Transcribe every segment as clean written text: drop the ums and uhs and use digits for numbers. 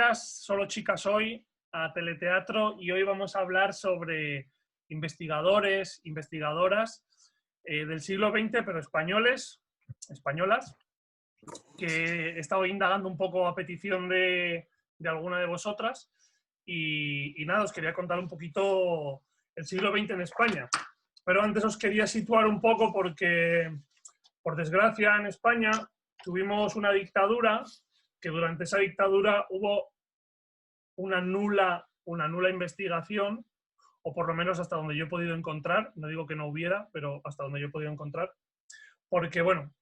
chicas, solo chicas hoy, a Teleteatro, y hoy vamos a hablar sobre investigadores, investigadoras del siglo XX, pero españoles, españolas, que he estado indagando un poco a petición de alguna de vosotras y nada, os quería contar un poquito el siglo XX en España. Pero antes os quería situar un poco porque, por desgracia, en España tuvimos una dictadura que durante esa dictadura hubo una nula investigación, o por lo menos hasta donde yo he podido encontrar, no digo que no hubiera, pero hasta donde yo he podido encontrar, porque, bueno,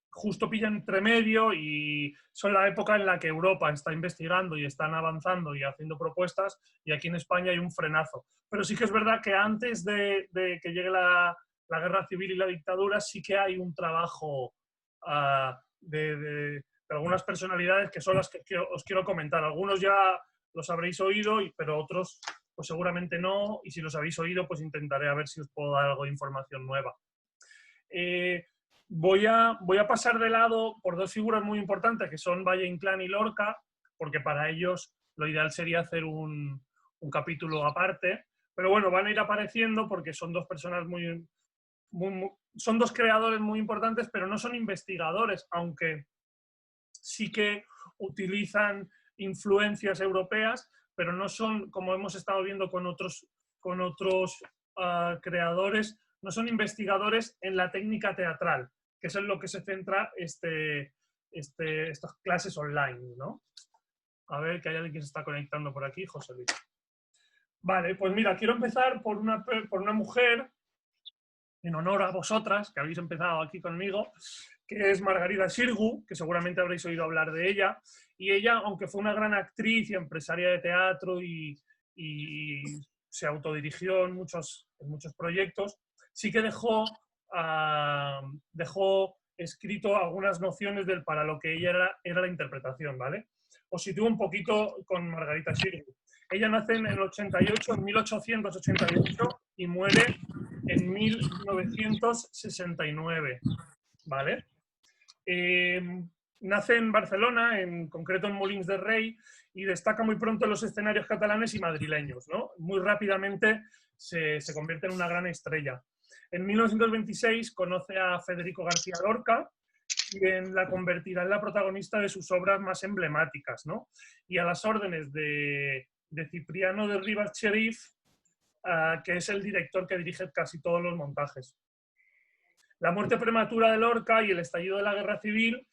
justo pillan entre medio y son la época en la que Europa está investigando y están avanzando y haciendo propuestas, y aquí en España hay un frenazo. Pero sí que es verdad que antes de que llegue la guerra civil y la dictadura, sí que hay un trabajo de algunas personalidades que son las que os quiero comentar. Algunos ya los habréis oído, pero otros pues seguramente no, y si los habéis oído, pues intentaré a ver si os puedo dar algo de información nueva. Voy a pasar de lado por dos figuras muy importantes, que son Valle Inclán y Lorca, porque para ellos lo ideal sería hacer un capítulo aparte, pero bueno, van a ir apareciendo porque son dos personas son dos creadores muy importantes, pero no son investigadores, aunque sí que utilizan influencias europeas, pero no son, como hemos estado viendo con otros creadores, no son investigadores en la técnica teatral, que es en lo que se centra estas clases online, ¿no? A ver, que hay alguien que se está conectando por aquí, José Luis. Vale, pues mira, quiero empezar por una mujer, en honor a vosotras, que habéis empezado aquí conmigo, que es Margarida Xirgu, que seguramente habréis oído hablar de ella. Y ella, aunque fue una gran actriz y empresaria de teatro y se autodirigió en muchos proyectos, sí que dejó escrito algunas nociones para lo que ella era la interpretación, ¿vale? Os sitúo un poquito con Margarida Xirgu. Ella nace en el 88, en 1888, y muere en 1969, ¿vale? Nace en Barcelona, en concreto en Molins de Rei, y destaca muy pronto en los escenarios catalanes y madrileños, ¿no? Muy rápidamente se convierte en una gran estrella. En 1926 conoce a Federico García Lorca, quien la convertirá en la protagonista de sus obras más emblemáticas, ¿no? Y a las órdenes de Cipriano de Rivas Cherif, que es el director que dirige casi todos los montajes. La muerte prematura de Lorca y el estallido de la guerra civil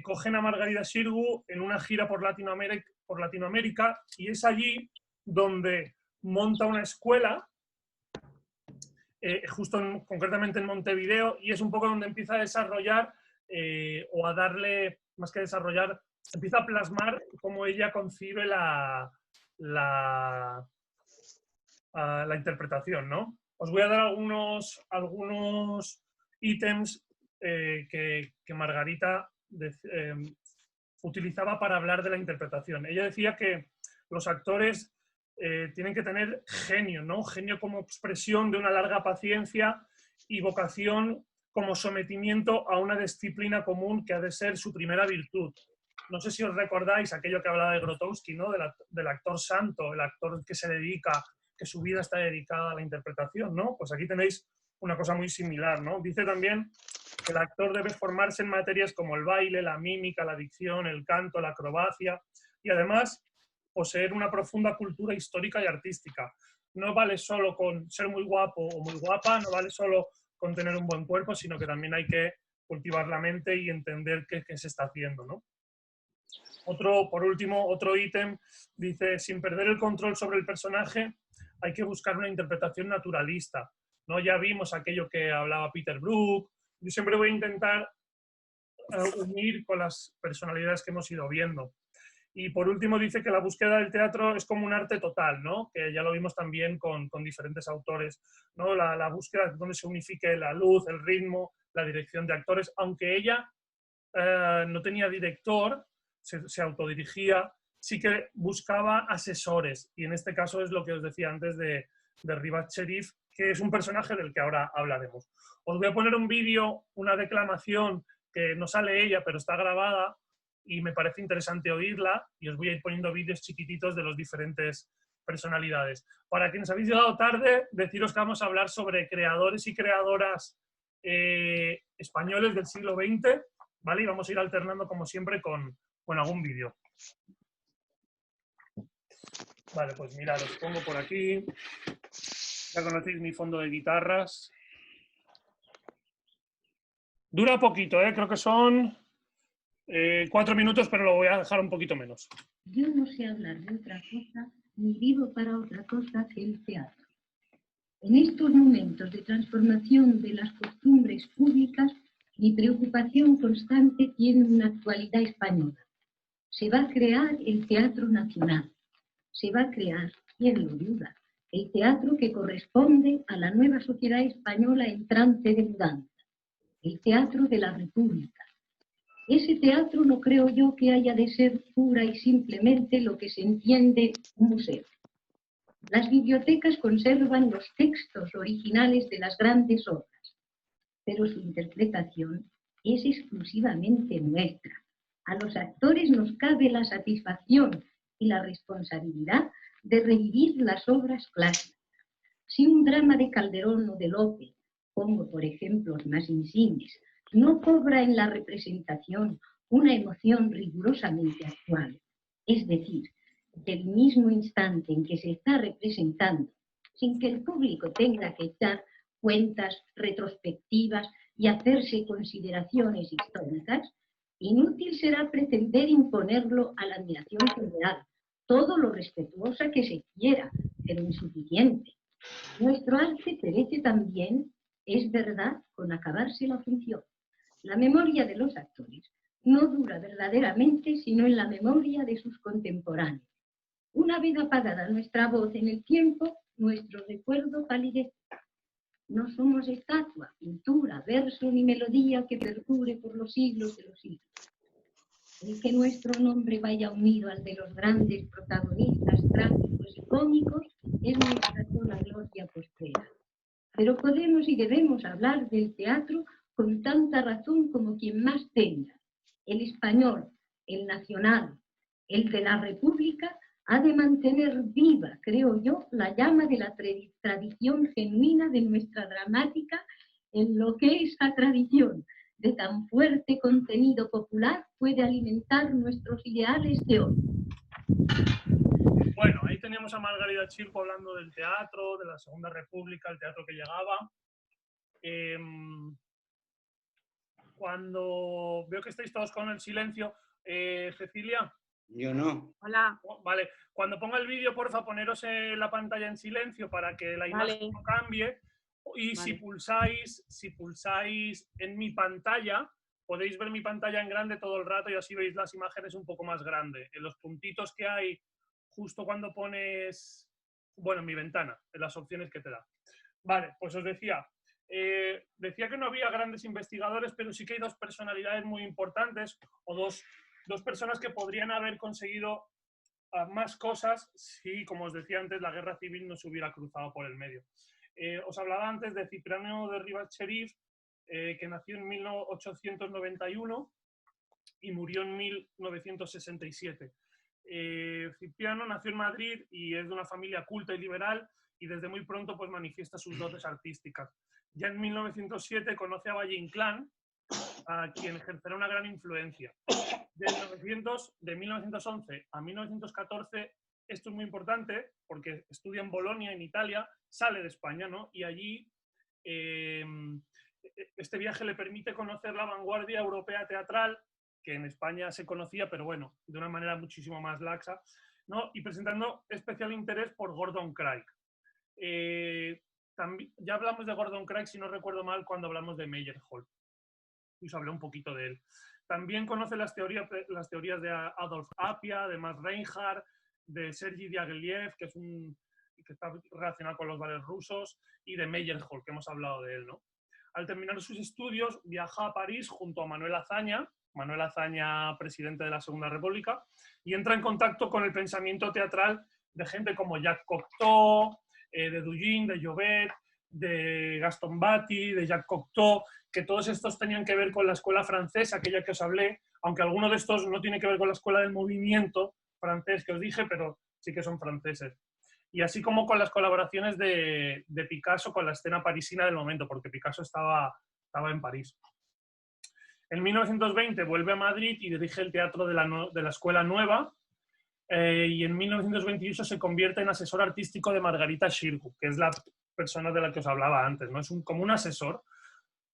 cogen a Margarida Xirgu en una gira por Latinoamérica, y es allí donde monta una escuela, concretamente en Montevideo, y es un poco donde empieza a desarrollar o a darle, más que desarrollar, empieza a plasmar cómo ella concibe la interpretación, ¿no? Os voy a dar algunos ítems que Margarita utilizaba para hablar de la interpretación. Ella decía que los actores tienen que tener genio, ¿no? Genio como expresión de una larga paciencia y vocación como sometimiento a una disciplina común que ha de ser su primera virtud. No sé si os recordáis aquello que hablaba de Grotowski, ¿no? Del actor santo, el actor que se dedica, que su vida está dedicada a la interpretación, ¿no? Pues aquí tenéis una cosa muy similar, ¿no? Dice también que el actor debe formarse en materias como el baile, la mímica, la dicción, el canto, la acrobacia, y además poseer una profunda cultura histórica y artística. No vale solo con ser muy guapo o muy guapa, no vale solo con tener un buen cuerpo, sino que también hay que cultivar la mente y entender qué se está haciendo, ¿no? Por último, otro ítem dice: sin perder el control sobre el personaje, hay que buscar una interpretación naturalista, ¿no? Ya vimos aquello que hablaba Peter Brook. Yo siempre voy a intentar unir con las personalidades que hemos ido viendo. Y por último dice que la búsqueda del teatro es como un arte total, ¿no? Que ya lo vimos también con diferentes autores, ¿no? La búsqueda donde se unifique la luz, el ritmo, la dirección de actores, aunque ella no tenía director, se autodirigía, sí que buscaba asesores, y en este caso es lo que os decía antes de Rivas Cherif, que es un personaje del que ahora hablaremos. Os voy a poner un vídeo, una declamación que no sale ella, pero está grabada, y me parece interesante oírla, y os voy a ir poniendo vídeos chiquititos de las diferentes personalidades. Para quienes habéis llegado tarde, deciros que vamos a hablar sobre creadores y creadoras españoles del siglo XX, ¿vale? Y vamos a ir alternando, como siempre, con algún vídeo. Vale, pues mirad, os pongo por aquí. Ya conocéis mi fondo de guitarras. Dura poquito, creo que son 4 minutos, pero lo voy a dejar un poquito menos. Yo no sé hablar de otra cosa, ni vivo para otra cosa que el teatro. En estos momentos de transformación de las costumbres públicas, mi preocupación constante tiene una actualidad española. Se va a crear el Teatro Nacional. Se va a crear, ¿quién lo duda?, el teatro que corresponde a la nueva sociedad española entrante de mudanza, el Teatro de la República. Ese teatro no creo yo que haya de ser pura y simplemente lo que se entiende un museo. Las bibliotecas conservan los textos originales de las grandes obras, pero su interpretación es exclusivamente nuestra. A los actores nos cabe la satisfacción y la responsabilidad de revivir las obras clásicas. Si un drama de Calderón o de Lope, pongo por ejemplos más insignes, no cobra en la representación una emoción rigurosamente actual, es decir, del mismo instante en que se está representando, sin que el público tenga que echar cuentas retrospectivas y hacerse consideraciones históricas, inútil será pretender imponerlo a la admiración general, todo lo respetuosa que se quiera, pero insuficiente. Nuestro arte perece también, es verdad, con acabarse la función. La memoria de los actores no dura verdaderamente sino en la memoria de sus contemporáneos. Una vez apagada nuestra voz en el tiempo, nuestro recuerdo palidece. No somos estatua, pintura, verso ni melodía que perdure por los siglos de los siglos. El que nuestro nombre vaya unido al de los grandes protagonistas trágicos y cómicos es nuestra sola gloria postrera. Pero podemos y debemos hablar del teatro con tanta razón como quien más tenga. El español, el nacional, el de la República, ha de mantener viva, creo yo, la llama de la tradición genuina de nuestra dramática, en lo que esa tradición de tan fuerte contenido popular puede alimentar nuestros ideales de hoy. Bueno, ahí teníamos a Margarida Chirco hablando del teatro, de la Segunda República, el teatro que llegaba. Cuando veo que estáis todos con el silencio, Cecilia. Yo no. Hola. Vale, cuando ponga el vídeo, porfa, poneros la pantalla en silencio para que la imagen no cambie. Y vale. si pulsáis en mi pantalla, podéis ver mi pantalla en grande todo el rato y así veis las imágenes un poco más grande. En los puntitos que hay justo cuando pones, bueno, en mi ventana, en las opciones que te da. Vale, pues os decía que no había grandes investigadores, pero sí que hay dos personalidades muy importantes, o dos personas que podrían haber conseguido más cosas si, como os decía antes, la guerra civil no se hubiera cruzado por el medio. Os hablaba antes de Cipriano de Rivas Cherif, que nació en 1891 y murió en 1967. Cipriano nació en Madrid y es de una familia culta y liberal y desde muy pronto pues manifiesta sus dotes artísticas. Ya en 1907 conoce a Valle Inclán, a quien ejercerá una gran influencia. De 1911 a 1914, esto es muy importante porque estudia en Bolonia, en Italia, sale de España, ¿no? Y allí este viaje le permite conocer la vanguardia europea teatral, que en España se conocía, pero bueno, de una manera muchísimo más laxa, ¿no? Y presentando especial interés por Gordon Craig. Ya hablamos de Gordon Craig, si no recuerdo mal, cuando hablamos de Meyerhold. Y os hablé un poquito de él. También conoce las teorías de Adolf Appia, de Max Reinhardt, de Sergei Diaghilev, que está relacionado con los ballets rusos, y de Meyerhold, que hemos hablado de él, ¿no? Al terminar sus estudios, viaja a París junto a Manuel Azaña, presidente de la Segunda República, y entra en contacto con el pensamiento teatral de gente como Jacques Cocteau, de Dugin, de Jouvet, de Gaston Batty, de Jacques Cocteau, que todos estos tenían que ver con la escuela francesa, aquella que os hablé, aunque alguno de estos no tiene que ver con la escuela del movimiento francés que os dije, pero sí que son franceses. Y así como con las colaboraciones de Picasso con la escena parisina del momento, porque Picasso estaba en París. En 1920 vuelve a Madrid y dirige el teatro de la Escuela Nueva, y en 1928 se convierte en asesor artístico de Margarita Xirgu, que es la persona de la que os hablaba antes, ¿no? Es como un asesor.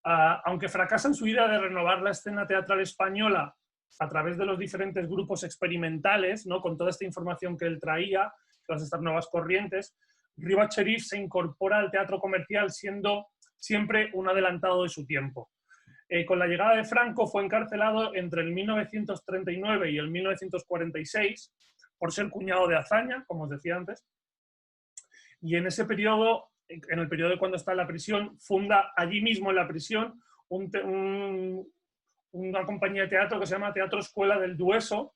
Aunque fracasa en su idea de renovar la escena teatral española a través de los diferentes grupos experimentales, ¿no? Con toda esta información que él traía, todas estas nuevas corrientes, Rivas Cherif se incorpora al teatro comercial siendo siempre un adelantado de su tiempo. Con la llegada de Franco fue encarcelado entre el 1939 y el 1946 por ser cuñado de Azaña, como os decía antes, y en ese periodo, en el periodo de cuando está en la prisión, funda allí mismo en la prisión una compañía de teatro que se llama Teatro Escuela del Dueso,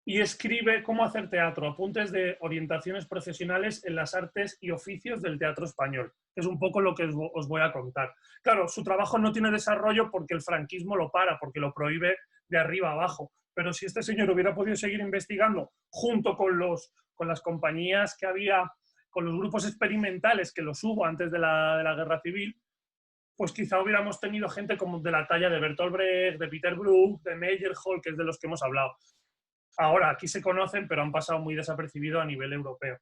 y escribe cómo hacer teatro, apuntes de orientaciones profesionales en las artes y oficios del teatro español, que es un poco lo que os voy a contar. Claro, su trabajo no tiene desarrollo porque el franquismo lo para, porque lo prohíbe de arriba abajo, pero si este señor hubiera podido seguir investigando junto con las compañías que había, con los grupos experimentales que los hubo antes de la Guerra Civil, pues quizá hubiéramos tenido gente como de la talla de Bertolt Brecht, de Peter Brook, de Meyerhold, que es de los que hemos hablado. Ahora, aquí se conocen, pero han pasado muy desapercibidos a nivel europeo.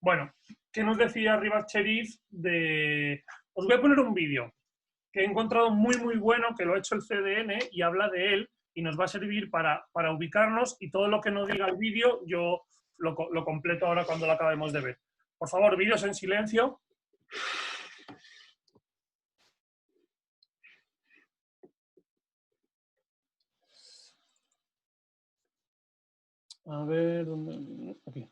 Bueno, ¿qué nos decía Rivas Cherif? Os voy a poner un vídeo que he encontrado muy, muy bueno, que lo ha hecho el CDN y habla de él y nos va a servir para ubicarnos, y todo lo que no diga el vídeo yo lo completo ahora cuando lo acabemos de ver. Por favor, vídeos en silencio. A ver, ¿dónde? Aquí.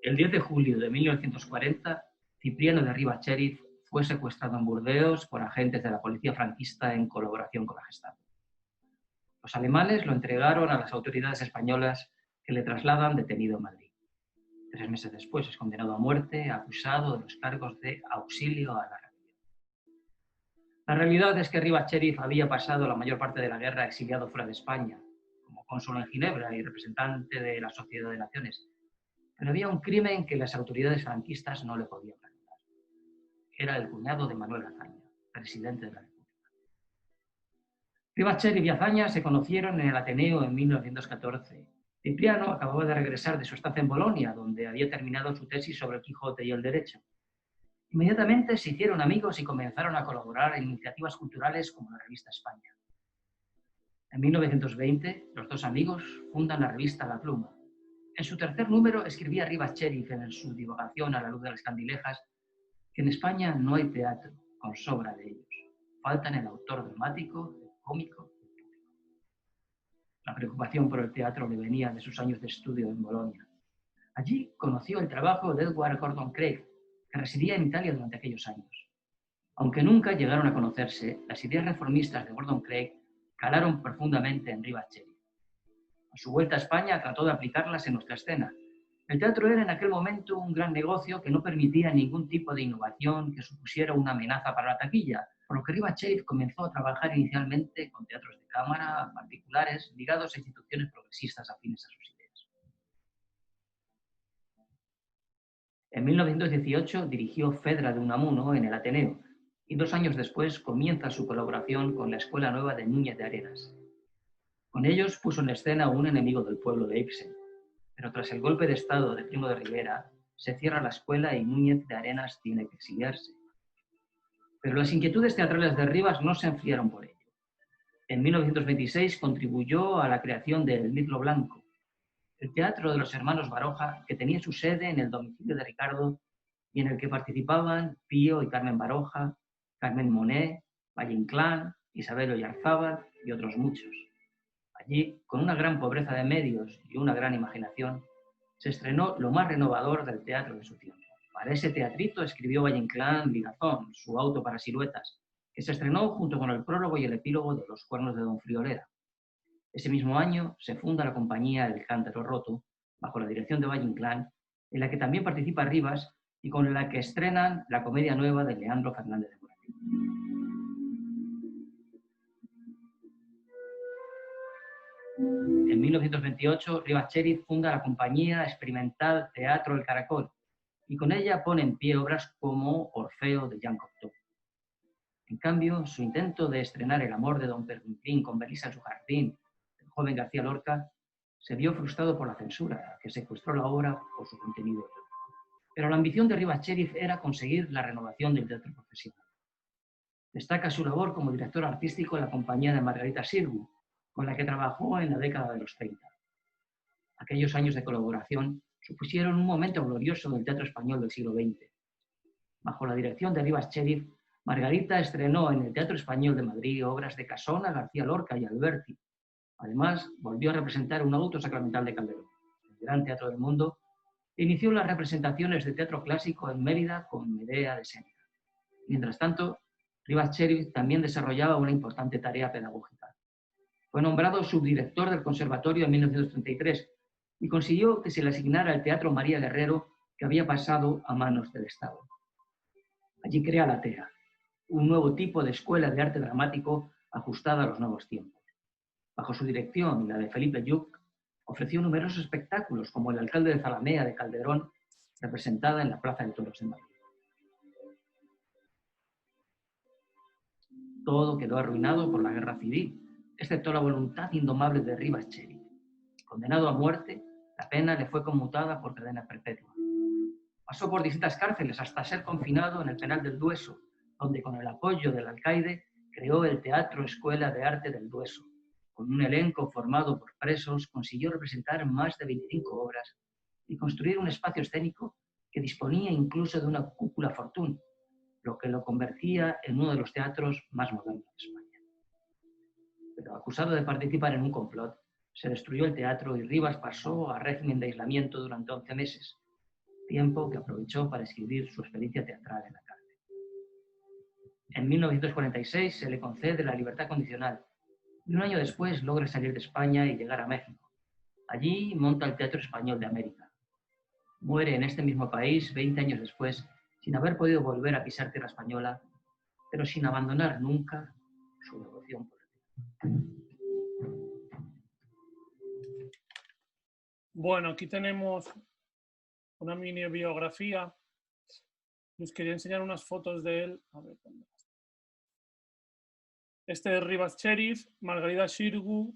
El 10 de julio de 1940, Cipriano de Rivas Cherif fue secuestrado en Burdeos por agentes de la policía franquista en colaboración con la Gestapo. Los alemanes lo entregaron a las autoridades españolas, que le trasladan detenido a Madrid. 3 meses después es condenado a muerte, acusado de los cargos de auxilio a la rebelión. La realidad es que Rivas Cherif había pasado la mayor parte de la guerra exiliado fuera de España, como cónsul en Ginebra y representante de la Sociedad de Naciones. Pero había un crimen que las autoridades franquistas no le podían perdonar. Era el cuñado de Manuel Azaña, presidente de la República. Rivas Cherif y Azaña se conocieron en el Ateneo en 1914. Cipriano acababa de regresar de su estancia en Bolonia, donde había terminado su tesis sobre el Quijote y el derecho. Inmediatamente se hicieron amigos y comenzaron a colaborar en iniciativas culturales como la revista España. En 1920, los dos amigos fundan la revista La Pluma. En su tercer número escribía Rivas Cherif en su divagación a la luz de las candilejas que en España no hay teatro, con sobra de ellos. Faltan el autor dramático, el cómico y el público. La preocupación por el teatro le venía de sus años de estudio en Bolonia. Allí conoció el trabajo de Edward Gordon Craig, que residía en Italia durante aquellos años. Aunque nunca llegaron a conocerse, las ideas reformistas de Gordon Craig calaron profundamente en Rivas Cherif. A su vuelta a España trató de aplicarlas en nuestra escena. El teatro era en aquel momento un gran negocio que no permitía ningún tipo de innovación que supusiera una amenaza para la taquilla, por lo que Rivas Cherif comenzó a trabajar inicialmente con teatros de cámara particulares ligados a instituciones progresistas afines a sus ideas. En 1918 dirigió Fedra de Unamuno en el Ateneo y 2 años después comienza su colaboración con la Escuela Nueva de Núñez de Arenas. Con ellos puso en escena un enemigo del pueblo de Ibsen, pero tras el golpe de Estado de Primo de Rivera, se cierra la escuela y Núñez de Arenas tiene que exiliarse. Pero las inquietudes teatrales de Rivas no se enfriaron por ello. En 1926 contribuyó a la creación del Mirlo Blanco, el teatro de los hermanos Baroja, que tenía su sede en el domicilio de Ricardo y en el que participaban Pío y Carmen Baroja, Carmen Monet, Valle Inclán, Isabel Oyarzábal y otros muchos. Allí, con una gran pobreza de medios y una gran imaginación, se estrenó lo más renovador del teatro de su tiempo. Para ese teatrito escribió Valle-Inclán Ligazón, su auto para siluetas, que se estrenó junto con el prólogo y el epílogo de Los cuernos de Don Friolera. Ese mismo año se funda la compañía El Cántaro Roto, bajo la dirección de Valle-Inclán, en la que también participa Rivas y con la que estrenan la comedia nueva de Leandro Fernández de Moratín. En 1928, Rivas Chériz funda la compañía experimental Teatro El Caracol y con ella pone en pie obras como Orfeo de Jean Cocteau. En cambio, su intento de estrenar El amor de Don Pernoctín con Belisa en su jardín, el joven García Lorca, se vio frustrado por la censura, que secuestró la obra por su contenido. Pero la ambición de Rivas Chériz era conseguir la renovación del teatro profesional. Destaca su labor como director artístico en la compañía de Margarita Xirgu, con la que trabajó en la década de los 30. Aquellos años de colaboración supusieron un momento glorioso del teatro español del siglo XX. Bajo la dirección de Rivas Chériz, Margarita estrenó en el Teatro Español de Madrid obras de Casona, García Lorca y Alberti. Además, volvió a representar un auto sacramental de Calderón, el Gran Teatro del Mundo, e inició las representaciones de teatro clásico en Mérida con Medea de Séneca. Mientras tanto, Rivas Chériz también desarrollaba una importante tarea pedagógica. Fue nombrado subdirector del Conservatorio en 1933 y consiguió que se le asignara el Teatro María Guerrero, que había pasado a manos del Estado. Allí crea la TEA, un nuevo tipo de escuela de arte dramático ajustada a los nuevos tiempos. Bajo su dirección y la de Felipe Lluch, ofreció numerosos espectáculos como El alcalde de Zalamea de Calderón, representada en la Plaza de Toros de Madrid. Todo quedó arruinado por la guerra civil, excepto la voluntad indomable de Rivas Chériz. Condenado a muerte, la pena le fue conmutada por cadena perpetua. Pasó por distintas cárceles hasta ser confinado en el penal del Dueso, donde con el apoyo del alcaide creó el Teatro Escuela de Arte del Dueso. Con un elenco formado por presos, consiguió representar más de 25 obras y construir un espacio escénico que disponía incluso de una cúpula fortune, lo que lo convertía en uno de los teatros más modernos de España. Pero acusado de participar en un complot, se destruyó el teatro y Rivas pasó a régimen de aislamiento durante 11 meses, tiempo que aprovechó para escribir su experiencia teatral en la cárcel. En 1946 se le concede la libertad condicional y un año después logra salir de España y llegar a México. Allí monta el Teatro Español de América. Muere en este mismo país 20 años después, sin haber podido volver a pisar tierra española, pero sin abandonar nunca su devoción por el teatro. Bueno, aquí tenemos una mini biografía. Les quería enseñar unas fotos de él. A ver, ¿dónde está? Este es Rivas Chériz, Margarita Xirgu,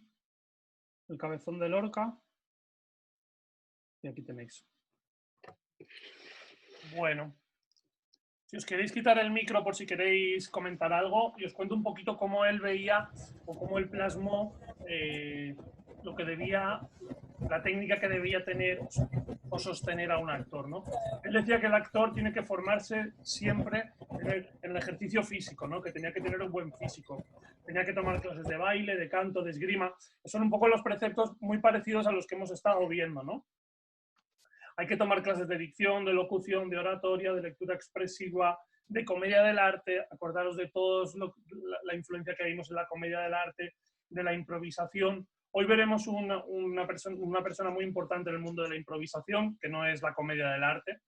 el cabezón de Lorca. Y aquí tenéis. Bueno, si os queréis quitar el micro por si queréis comentar algo, y os cuento un poquito cómo él veía o cómo él plasmó lo que debía, la técnica que debía tener o sostener a un actor, ¿no? Él decía que el actor tiene que formarse siempre en el ejercicio físico, ¿no? Que tenía que tener un buen físico, tenía que tomar clases de baile, de canto, de esgrima. Son un poco los preceptos muy parecidos a los que hemos estado viendo, ¿no? Hay que tomar clases de dicción, de locución, de oratoria, de lectura expresiva, de comedia del arte. Acordaros de todos la influencia que vimos en la comedia del arte, de la improvisación. Hoy veremos una persona muy importante en el mundo de la improvisación, que no es la comedia del arte.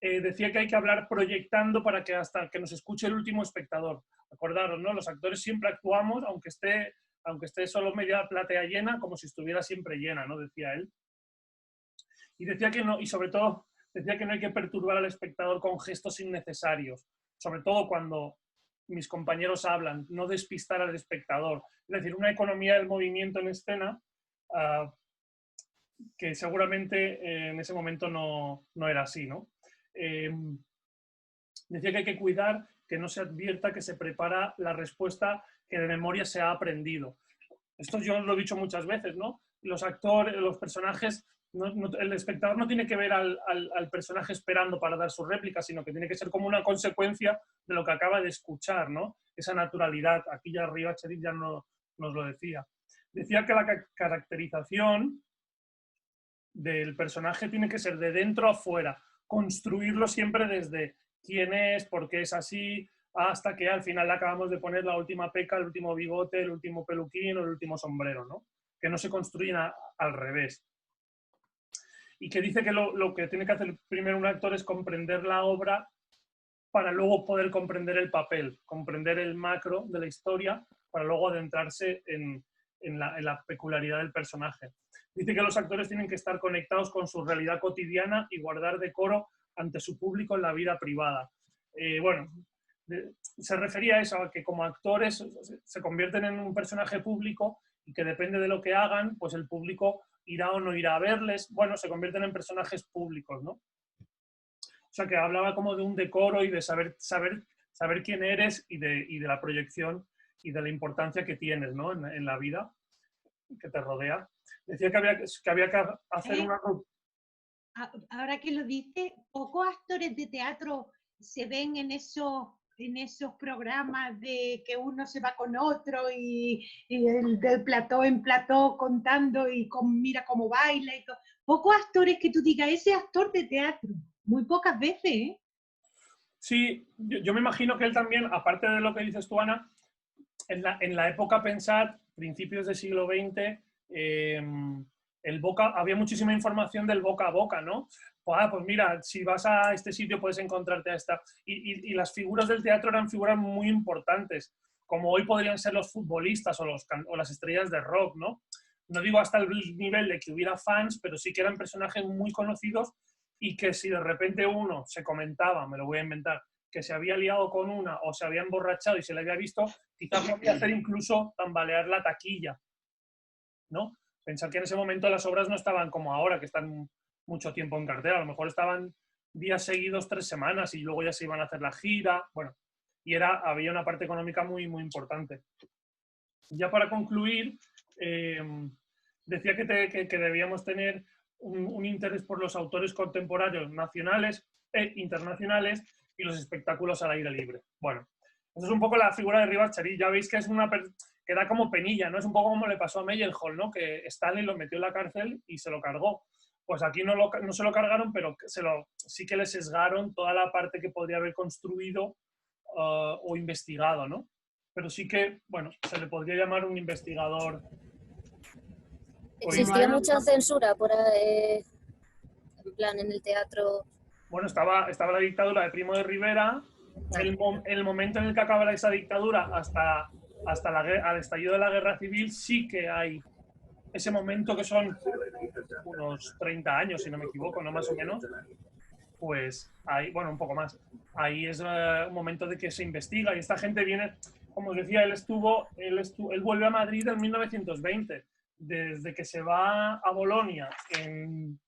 Decía que hay que hablar proyectando para que hasta que nos escuche el último espectador. Acordaros, ¿no? Los actores siempre actuamos, aunque esté solo media platea llena, como si estuviera siempre llena, ¿no? Decía él. Y decía que no, y sobre todo decía que no hay que perturbar al espectador con gestos innecesarios, sobre todo cuando mis compañeros hablan, no despistar al espectador. Es decir, una economía del movimiento en escena que seguramente en ese momento no era así, ¿no? Decía que hay que cuidar que no se advierta que se prepara la respuesta que de memoria se ha aprendido. Esto yo lo he dicho muchas veces, ¿no? Los actores, los personajes, el espectador no tiene que ver al personaje esperando para dar su réplica, sino que tiene que ser como una consecuencia de lo que acaba de escuchar, ¿no? Esa naturalidad. Aquí ya arriba Chériz ya nos lo decía. Decía que la caracterización del personaje tiene que ser de dentro a fuera, construirlo siempre desde quién es, por qué es así, hasta que al final le acabamos de poner la última peca, el último bigote, el último peluquín o el último sombrero, ¿no? Que no se construyen al revés. Y que dice que lo que tiene que hacer primero un actor es comprender la obra para luego poder comprender el papel, comprender el macro de la historia, para luego adentrarse en la peculiaridad del personaje. Dice que los actores tienen que estar conectados con su realidad cotidiana y guardar decoro ante su público en la vida privada. Bueno, se refería a eso, a que como actores se convierten en un personaje público y que depende de lo que hagan, pues el público irá o no irá a verles. Bueno, se convierten en personajes públicos, ¿no? O sea, que hablaba como de un decoro y de saber quién eres y de la proyección y de la importancia que tienes, ¿no? en la vida que te rodea. Decía que había que hacer una... Ahora que lo dice, pocos actores de teatro se ven en esos programas de que uno se va con otro y del plató en plató contando y mira cómo baila y todo. Pocos actores que tú digas, ese actor de teatro, muy pocas veces, ¿eh? Sí, yo me imagino que él también, aparte de lo que dices tú, Ana, en la época, pensad, principios del siglo XX, había muchísima información del boca a boca, ¿no? Pues mira, si vas a este sitio puedes encontrarte a esta. Y las figuras del teatro eran figuras muy importantes, como hoy podrían ser los futbolistas o las estrellas de rock, ¿no? No digo hasta el nivel de que hubiera fans, pero sí que eran personajes muy conocidos y que si de repente uno se comentaba, me lo voy a inventar, que se había liado con una o se había emborrachado y se le había visto, quizás podía hacer incluso tambalear la taquilla, ¿no? Pensar que en ese momento las obras no estaban como ahora, que están mucho tiempo en cartera, a lo mejor estaban días seguidos, 3 semanas, y luego ya se iban a hacer la gira, bueno, y había una parte económica muy, muy importante. Ya para concluir, decía que debíamos tener un interés por los autores contemporáneos nacionales e internacionales y los espectáculos al aire libre. Bueno, eso es un poco la figura de Rivas Charí. Ya veis que es que da como penilla, ¿no? Es un poco como le pasó a Meyerhold, ¿no? Que Stalin lo metió en la cárcel y se lo cargó. Pues aquí no se lo cargaron, pero sí que le sesgaron toda la parte que podría haber construido o investigado, ¿no? Pero sí que, bueno, se le podría llamar un investigador. ¿Existía mucha censura por ahí, en plan, en el teatro? Bueno, estaba la dictadura de Primo de Rivera. El momento en el que acaba esa dictadura hasta al estallido de la guerra civil, sí que hay ese momento, que son unos 30 años, si no me equivoco, no más o menos. Pues ahí, bueno, un poco más. Ahí es un momento de que se investiga y esta gente viene, como os decía, él vuelve a Madrid en 1920. Desde que se va a Bolonia en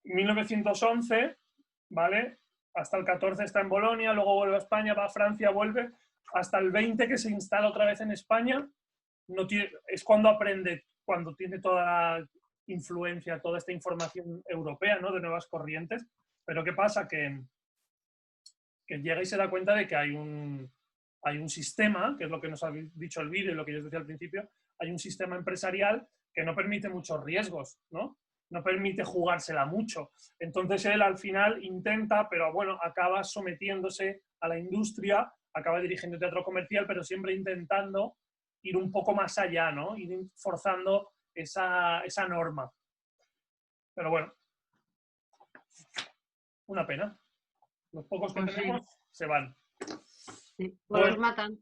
1911, ¿vale? Hasta el 14 está en Bolonia, luego vuelve a España, va a Francia, vuelve, hasta el 20 que se instala otra vez en España. Es cuando aprende, cuando tiene toda la influencia, toda esta información europea, ¿no? De nuevas corrientes. Pero ¿qué pasa? Que llega y se da cuenta de que hay un sistema, que es lo que nos ha dicho el vídeo y lo que yo os decía al principio, hay un sistema empresarial que no permite muchos riesgos, ¿no? No permite jugársela mucho. Entonces él al final intenta, pero bueno, acaba sometiéndose a la industria, acaba dirigiendo teatro comercial, pero siempre intentando ir un poco más allá, ¿no? Ir forzando esa norma. Pero bueno, una pena. Los pocos que tenemos se van. Sí, pues los matan.